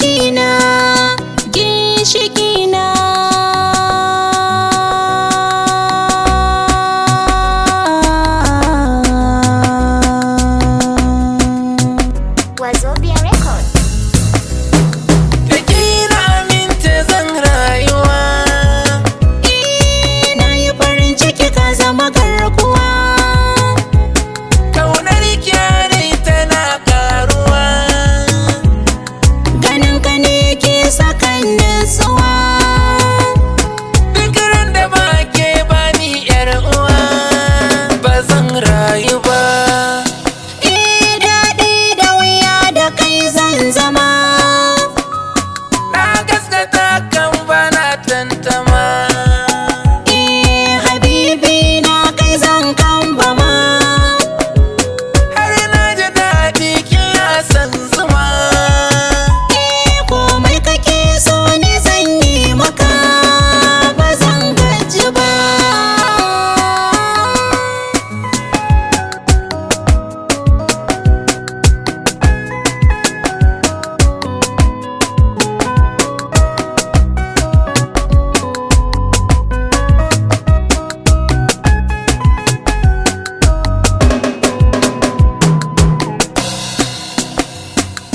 cikina, ginshikina. Wazobia Record. Da kira aminta zan rayuwa. Na yi farin ciki ka zama garkuwa. Kaunar kyare tana karuwa. Ganin ka ne ke sakan nutsuwa. Duk ran da ba ke bani yar uwa, ba zan rayu ba. Daɗi da wuya da kai zan zama. Na gaskata kan bana tantama. Habibi na kai zan kambama. Har na ji daɗi kina san zuma. Komai kake so ne zan yi maka, ba zan gaji ba.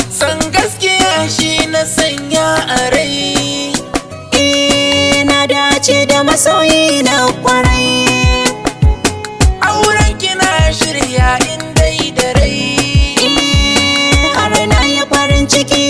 San gaskiya shi na sanya a rai. Na dace da masoyi na kwarai. Auren kina shirya in dai da rai. Har na yi farin ciki